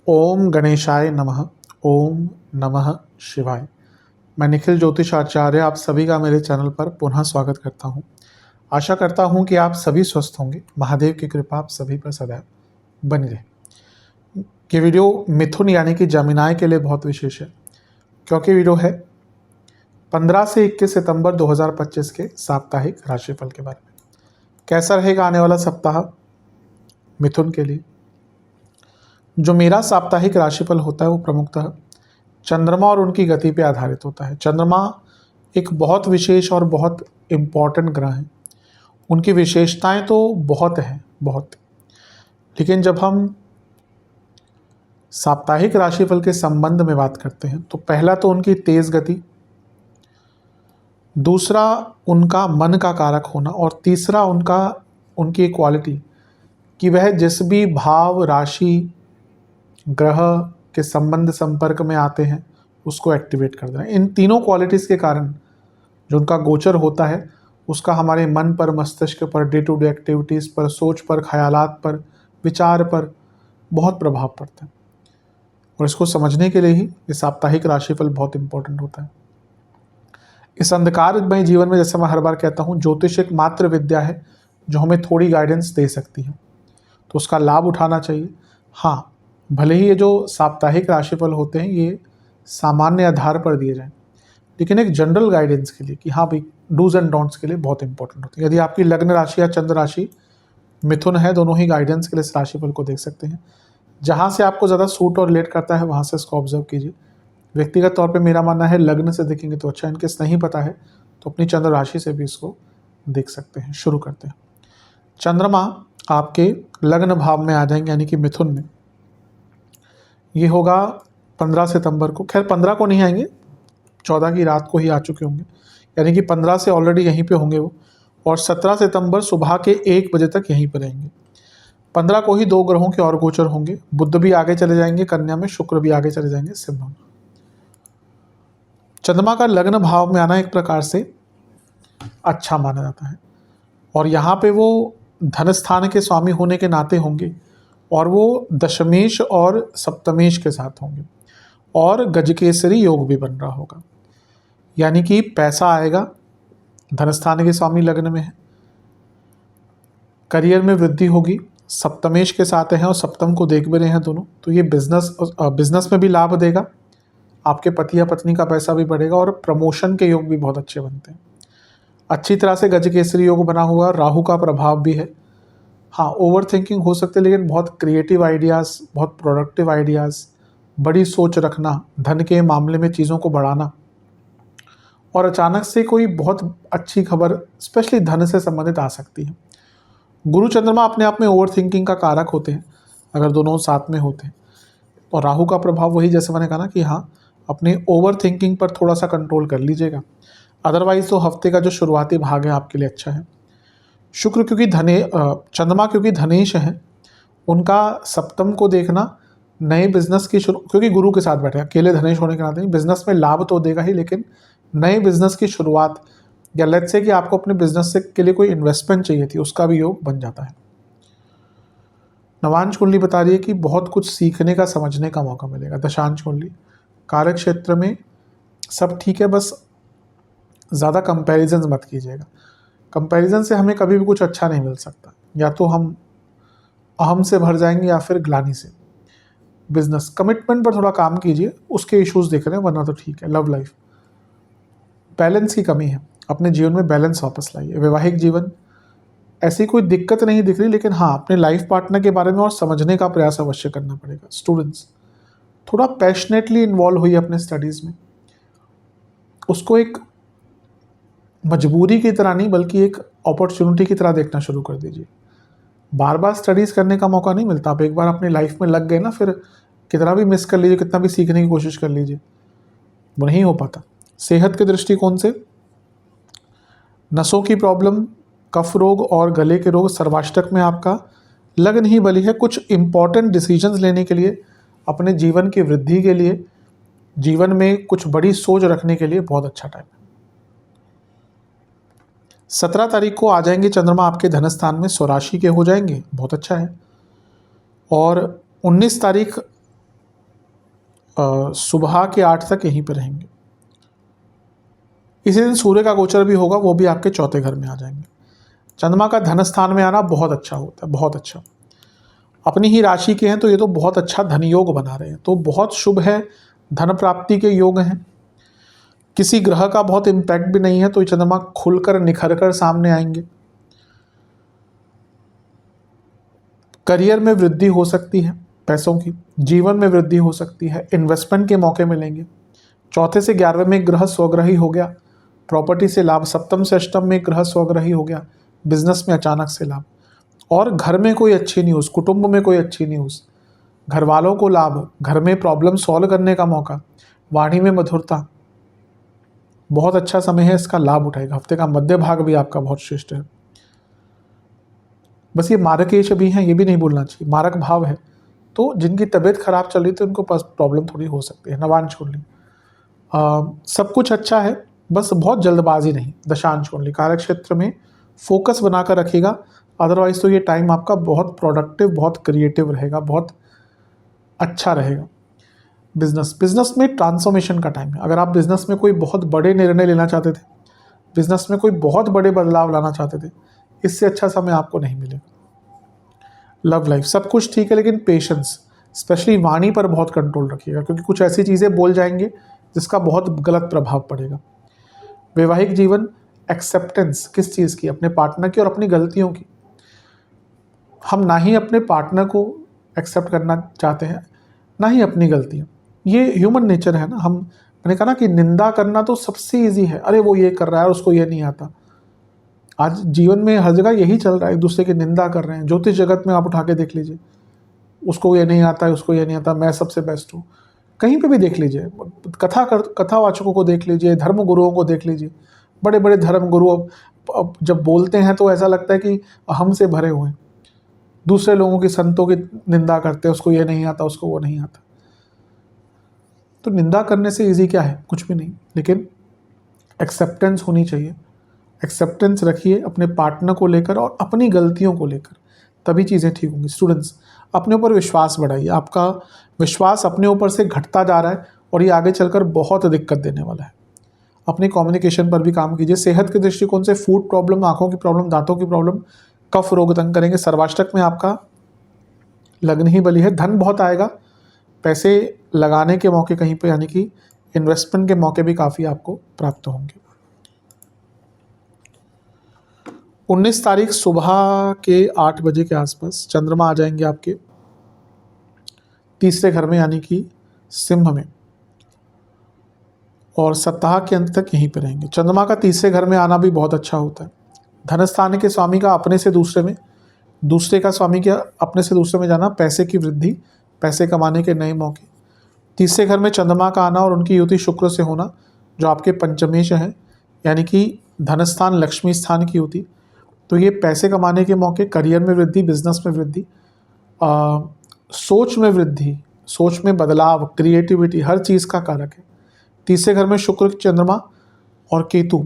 ओम गणेशाय नमः। ओम नमः शिवाय। मैं निखिल ज्योतिष आचार्य आप सभी का मेरे चैनल पर पुनः स्वागत करता हूं। आशा करता हूं कि आप सभी स्वस्थ होंगे। महादेव की कृपा आप सभी पर सदैव बनी रहे। ये वीडियो मिथुन यानी कि जमिनाय के लिए बहुत विशेष है, क्योंकि वीडियो है 15 से 21 सितंबर 2025 के साप्ताहिक राशिफल के बारे में। कैसा रहेगा आने वाला सप्ताह मिथुन के लिए। जो मेरा साप्ताहिक राशिफल होता है वो प्रमुखतः चंद्रमा और उनकी गति पे आधारित होता है। चंद्रमा एक बहुत विशेष और बहुत इम्पॉर्टेंट ग्रह है। उनकी विशेषताएं तो बहुत हैं, बहुत। लेकिन जब हम साप्ताहिक राशिफल के संबंध में बात करते हैं तो पहला तो उनकी तेज गति, दूसरा उनका मन का कारक होना, और तीसरा उनकी क्वालिटी कि वह जिस भी भाव, राशि, ग्रह के संबंध संपर्क में आते हैं उसको एक्टिवेट कर देना। इन तीनों क्वालिटीज़ के कारण जो उनका गोचर होता है उसका हमारे मन पर, मस्तिष्क पर, डे टू डे एक्टिविटीज़ पर, सोच पर, ख्यालात पर, विचार पर बहुत प्रभाव पड़ता है। और इसको समझने के लिए ही ये साप्ताहिक राशिफल बहुत इंपॉर्टेंट होता है। इस अंधकारमय जीवन में, जैसे मैं हर बार कहता हूँ, ज्योतिष एक मात्र विद्या है जो हमें थोड़ी गाइडेंस दे सकती है, तो उसका लाभ उठाना चाहिए। हाँ, भले ही ये जो साप्ताहिक राशिफल होते हैं ये सामान्य आधार पर दिए जाएं, लेकिन एक जनरल गाइडेंस के लिए कि हाँ भाई, डूज एंड डोंट्स के लिए बहुत इंपॉर्टेंट होते हैं। यदि आपकी लग्न राशि या चंद्र राशि मिथुन है, दोनों ही गाइडेंस के लिए इस राशिफल को देख सकते हैं। जहाँ से आपको ज़्यादा सूट और रिलेट करता है वहाँ से इसको ऑब्जर्व कीजिए। व्यक्तिगत तौर पे मेरा मानना है लग्न से देखेंगे तो अच्छा, इनकेस नहीं पता है तो अपनी चंद्र राशि से भी इसको देख सकते हैं। शुरू करते हैं। चंद्रमा आपके लग्न भाव में आ जाएंगे, यानी कि मिथुन में। ये होगा 15 सितंबर को। खैर 15 को नहीं आएंगे, 14 की रात को ही आ चुके होंगे, यानी कि 15 से ऑलरेडी यहीं पे होंगे वो, और 17 सितंबर सुबह के 1 बजे तक यहीं पर रहेंगे। 15 को ही 2 ग्रहों के और गोचर होंगे। बुध भी आगे चले जाएंगे कन्या में, शुक्र भी आगे चले जाएंगे सिंह में। चंद्रमा का लग्न भाव में आना एक प्रकार से अच्छा माना जाता है, और यहाँ पे वो धन स्थान के स्वामी होने के नाते होंगे, और वो दशमेश और सप्तमेश के साथ होंगे, और गजकेसरी योग भी बन रहा होगा, यानी कि पैसा आएगा। धन स्थान के स्वामी लग्न में है, करियर में वृद्धि होगी, सप्तमेश के साथ हैं और सप्तम को देख भी रहे हैं दोनों, तो ये बिजनेस में भी लाभ देगा। आपके पति या पत्नी का पैसा भी बढ़ेगा, और प्रमोशन के योग भी बहुत अच्छे बनते हैं। अच्छी तरह से गजकेसरी योग बना हुआ, राहु का प्रभाव भी है। हाँ, ओवर थिंकिंग हो सकती है, लेकिन बहुत क्रिएटिव आइडियाज़, बहुत प्रोडक्टिव आइडियाज़, बड़ी सोच रखना, धन के मामले में चीज़ों को बढ़ाना, और अचानक से कोई बहुत अच्छी खबर स्पेशली धन से संबंधित आ सकती है। गुरु चंद्रमा अपने आप में ओवर थिंकिंग का कारक होते हैं अगर दोनों साथ में होते हैं, और राहु का प्रभाव वही, जैसे मैंने कहा ना कि हाँ, अपने ओवर थिंकिंग पर थोड़ा सा कंट्रोल कर लीजिएगा। अदरवाइज तो हफ्ते का जो शुरुआती भाग है आपके लिए अच्छा है। शुक्र चंद्रमा क्योंकि धनेश है, उनका सप्तम को देखना नए बिजनेस की शुरू, क्योंकि गुरु के साथ बैठे, अकेले धनेश होने के नाते नहीं, बिजनेस में लाभ तो देगा ही, लेकिन नए बिजनेस की शुरुआत, या लेट्स से कि आपको अपने बिजनेस से के लिए कोई इन्वेस्टमेंट चाहिए थी, उसका भी योग बन जाता है। नवांश कुंडली बता रही है कि बहुत कुछ सीखने का, समझने का मौका मिलेगा। दशांश कुंडली कार्य क्षेत्र में सब ठीक है, बस ज़्यादा कंपैरिजन मत कीजिएगा। कंपैरिजन से हमें कभी भी कुछ अच्छा नहीं मिल सकता, या तो हम अहम से भर जाएंगे या फिर ग्लानि से। बिजनेस कमिटमेंट पर थोड़ा काम कीजिए, उसके इश्यूज दिख रहे हैं, वरना तो ठीक है। लव लाइफ, बैलेंस की कमी है, अपने जीवन में बैलेंस वापस लाइए। वैवाहिक जीवन, ऐसी कोई दिक्कत नहीं दिख रही, लेकिन हाँ, अपने लाइफ पार्टनर के बारे में और समझने का प्रयास अवश्य करना पड़ेगा। स्टूडेंट्स, थोड़ा पैशनेटली इन्वॉल्व हुई अपने स्टडीज़ में, उसको एक मजबूरी की तरह नहीं बल्कि एक अपॉर्चुनिटी की तरह देखना शुरू कर दीजिए। बार बार स्टडीज़ करने का मौका नहीं मिलता। आप एक बार अपनी लाइफ में लग गए ना, फिर कितना भी मिस कर लीजिए, कितना भी सीखने की कोशिश कर लीजिए, वो नहीं हो पाता। सेहत के दृष्टिकोण से नसों की प्रॉब्लम, कफ रोग और गले के रोग सर्वाष्टक में आपका लग्न ही बली है। कुछ इंपॉर्टेंट डिसीजंस लेने के लिए, अपने जीवन की वृद्धि के लिए, जीवन में कुछ बड़ी सोच रखने के लिए बहुत अच्छा टाइम है। 17 तारीख को आ जाएंगे चंद्रमा आपके धन स्थान में, स्वराशि के हो जाएंगे, बहुत अच्छा है। और 19 तारीख सुबह के 8 तक यहीं पर रहेंगे। इसी दिन सूर्य का गोचर भी होगा, वो भी आपके चौथे घर में आ जाएंगे। चंद्रमा का धन स्थान में आना बहुत अच्छा होता है, बहुत अच्छा। अपनी ही राशि के हैं तो ये तो बहुत अच्छा धन योग बना रहे हैं, तो बहुत शुभ है, धन प्राप्ति के योग हैं। किसी ग्रह का बहुत इम्पैक्ट भी नहीं है, तो ये चंद्रमा खुलकर निखर कर सामने आएंगे। करियर में वृद्धि हो सकती है, पैसों की, जीवन में वृद्धि हो सकती है, इन्वेस्टमेंट के मौके मिलेंगे। चौथे से 11वें में ग्रह स्वग्रही हो गया, प्रॉपर्टी से लाभ। सप्तम से अष्टम में ग्रह स्वग्रही हो गया, बिजनेस में अचानक से लाभ। और घर में कोई अच्छी न्यूज़, कुटुंब में कोई अच्छी न्यूज़, घर वालों को लाभ, घर में प्रॉब्लम सॉल्व करने का मौका, वाणी में मधुरता। बहुत अच्छा समय है, इसका लाभ उठाएगा। हफ्ते का मध्य भाग भी आपका बहुत श्रेष्ठ है। बस ये मारकेश भी हैं, ये भी नहीं भूलना चाहिए, मारक भाव है, तो जिनकी तबीयत खराब चल रही थी उनको पास प्रॉब्लम थोड़ी हो सकती है। नवांश कुंडली सब कुछ अच्छा है, बस बहुत जल्दबाजी नहीं। दशांश कुंडली कार्य क्षेत्र में फोकस बनाकर रखिएगा, अदरवाइज तो ये टाइम आपका बहुत प्रोडक्टिव, बहुत क्रिएटिव रहेगा, बहुत अच्छा रहेगा। बिजनेस में ट्रांसफॉर्मेशन का टाइम है। अगर आप बिजनेस में कोई बहुत बड़े निर्णय लेना चाहते थे, बिजनेस में कोई बहुत बड़े बदलाव लाना चाहते थे, इससे अच्छा समय आपको नहीं मिलेगा। लव लाइफ सब कुछ ठीक है, लेकिन पेशेंस, स्पेशली वाणी पर बहुत कंट्रोल रखिएगा, क्योंकि कुछ ऐसी चीज़ें बोल जाएंगे जिसका बहुत गलत प्रभाव पड़ेगा। वैवाहिक जीवन, एक्सेप्टेंस किस चीज़ की, अपने पार्टनर की और अपनी गलतियों की। हम ना ही अपने पार्टनर को एक्सेप्ट करना चाहते हैं, ना ही अपनी गलतियाँ। ये ह्यूमन नेचर है ना। मैंने कहा ना कि निंदा करना तो सबसे ईजी है, अरे वो ये कर रहा है और उसको ये नहीं आता। आज जीवन में हर जगह यही चल रहा है, एक दूसरे की निंदा कर रहे हैं। ज्योतिष जगत में आप उठा के देख लीजिए, उसको ये नहीं आता है, उसको ये नहीं आता, मैं सबसे बेस्ट हूँ। कहीं पे भी देख लीजिए, कथावाचकों को देख लीजिए, धर्म गुरुओं को देख लीजिए। बड़े बड़े धर्म गुरु अब जब बोलते हैं तो ऐसा लगता है कि हमसे भरे हुए हैं। दूसरे लोगों की, संतों की निंदा करते हैं, उसको ये नहीं आता, उसको वो नहीं आता। तो निंदा करने से इजी क्या है, कुछ भी नहीं, लेकिन एक्सेप्टेंस होनी चाहिए। एक्सेप्टेंस रखिए अपने पार्टनर को लेकर और अपनी गलतियों को लेकर, तभी चीज़ें ठीक होंगी। स्टूडेंट्स, अपने ऊपर विश्वास बढ़ाइए। आपका विश्वास अपने ऊपर से घटता जा रहा है और ये आगे चलकर बहुत दिक्कत देने वाला है। अपनी कम्युनिकेशन पर भी काम कीजिए। सेहत के दृष्टिकोण से फूड प्रॉब्लम, आंखों की प्रॉब्लम, दांतों की प्रॉब्लम, कफ रोग तंग करेंगे। सर्वाष्टक में आपका लग्न ही बली है। धन बहुत आएगा, पैसे लगाने के मौके कहीं पे, यानी कि इन्वेस्टमेंट के मौके भी काफ़ी आपको प्राप्त होंगे। 19 तारीख सुबह के 8 बजे के आसपास चंद्रमा आ जाएंगे आपके तीसरे घर में, यानी कि सिंह में, और सप्ताह के अंत तक यहीं पर रहेंगे। चंद्रमा का तीसरे घर में आना भी बहुत अच्छा होता है। धन स्थान के स्वामी का अपने से दूसरे में, दूसरे का स्वामी का अपने से दूसरे में जाना, पैसे की वृद्धि, पैसे कमाने के नए मौके। तीसरे घर में चंद्रमा का आना और उनकी युति शुक्र से होना, जो आपके पंचमेश हैं, यानी कि धन स्थान लक्ष्मी स्थान की युति, तो ये पैसे कमाने के मौके, करियर में वृद्धि, बिजनेस में वृद्धि, सोच में वृद्धि, सोच में बदलाव, क्रिएटिविटी, हर चीज़ का कारक है। तीसरे घर में शुक्र, चंद्रमा और केतु,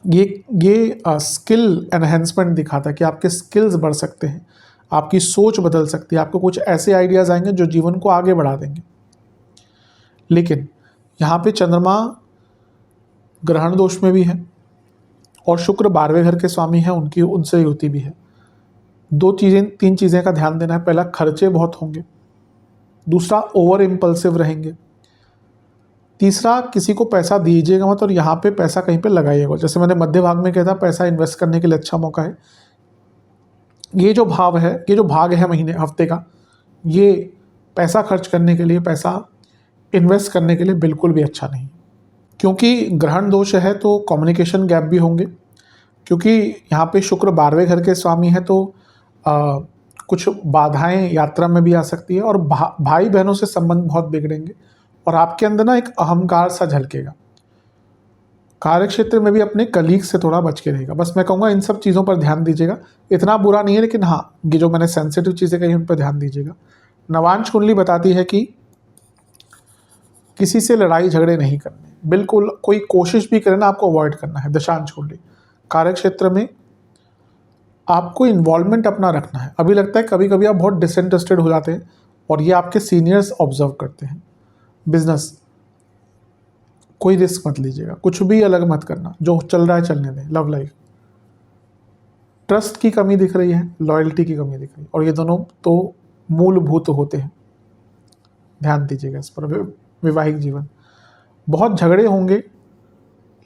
ये स्किल एनहेंसमेंट दिखाता है कि आपके स्किल्स बढ़ सकते हैं, आपकी सोच बदल सकती है, आपको कुछ ऐसे आइडियाज़ आएंगे जो जीवन को आगे बढ़ा देंगे। लेकिन यहाँ पे चंद्रमा ग्रहण दोष में भी है और शुक्र 12वें घर के स्वामी हैं, उनकी उनसे युति भी है। तीन चीज़ें का ध्यान देना है। पहला, खर्चे बहुत होंगे। दूसरा, ओवर इम्पल्सिव रहेंगे। तीसरा, किसी को पैसा दीजिएगा मत, और यहाँ पे पैसा कहीं पे लगाइएगा। जैसे मैंने मध्य भाग में कहा था, पैसा इन्वेस्ट करने के लिए अच्छा मौका है। ये जो भाव है, ये जो भाग है महीने हफ्ते का, ये पैसा खर्च करने के लिए, पैसा इन्वेस्ट करने के लिए बिल्कुल भी अच्छा नहीं, क्योंकि ग्रहण दोष है तो कम्युनिकेशन गैप भी होंगे। क्योंकि यहाँ पे शुक्र 12वें घर के स्वामी है, तो कुछ बाधाएं यात्रा में भी आ सकती है, और भाई बहनों से संबंध बहुत बिगड़ेंगे, और आपके अंदर ना एक अहंकार सा झलकेगा। कार्य क्षेत्र में भी अपने कलीग से थोड़ा बच के रहेगा। बस मैं कहूँगा इन सब चीज़ों पर ध्यान दीजिएगा। इतना बुरा नहीं है, लेकिन हाँ, ये जो मैंने सेंसिटिव चीज़ें कही उन पर ध्यान दीजिएगा। नवांश कुंडली बताती है कि किसी से लड़ाई झगड़े नहीं करने, बिल्कुल। कोई कोशिश भी करे ना, आपको अवॉइड करना है। दशांश कुंडली कार्य क्षेत्र में आपको इन्वॉल्वमेंट अपना रखना है। अभी लगता है कभी कभी आप बहुत डिसइंटरेस्टेड हो जाते हैं और ये आपके सीनियर्स ऑब्जर्व करते हैं। बिजनेस, कोई रिस्क मत लीजिएगा, कुछ भी अलग मत करना, जो चल रहा है चलने दें। लव लाइफ, ट्रस्ट की कमी दिख रही है, लॉयल्टी की कमी दिख रही है, और ये दोनों तो मूलभूत होते हैं, ध्यान दीजिएगा इस पर। वैवाहिक जीवन, बहुत झगड़े होंगे,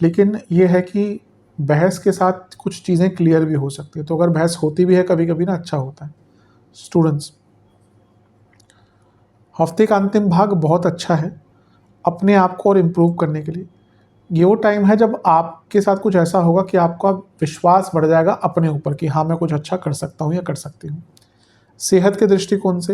लेकिन ये है कि बहस के साथ कुछ चीज़ें क्लियर भी हो सकती है, तो अगर बहस होती भी है कभी कभी ना, अच्छा होता है। स्टूडेंट्स, हफ्ते का अंतिम भाग बहुत अच्छा है अपने आप को और इम्प्रूव करने के लिए। ये वो टाइम है जब आपके साथ कुछ ऐसा होगा कि आपका विश्वास बढ़ जाएगा अपने ऊपर कि हाँ मैं कुछ अच्छा कर सकता हूँ या कर सकती हूँ। सेहत के दृष्टिकोण से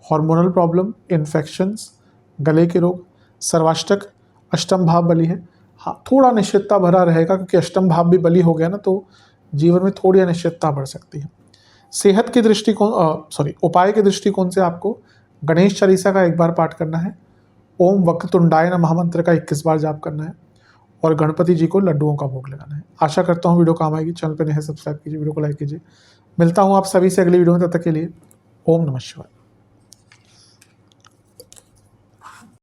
हार्मोनल प्रॉब्लम, इन्फेक्शंस, गले के रोग, सर्वाष्टक अष्टम भाव बली है। हाँ, थोड़ा निश्चितता भरा रहेगा क्योंकि अष्टम भाव भी बली हो गया ना, तो जीवन में थोड़ी अनिश्चितता बढ़ सकती है। सेहत के दृष्टिकोण उपाय के दृष्टिकोण से आपको गणेश चालीसा का 1 बार पाठ करना है, ओम वक्रतुंडाय नमः मंत्र का 21 बार जाप करना है, और गणपति जी को लड्डुओं का भोग लगाना है। आशा करता हूँ वीडियो काम आएगी। चैनल पर नए हैं, सब्सक्राइब कीजिए, वीडियो को लाइक कीजिए। मिलता हूँ आप सभी से अगली वीडियो में, तब तक के लिए ओम नमः शिवाय।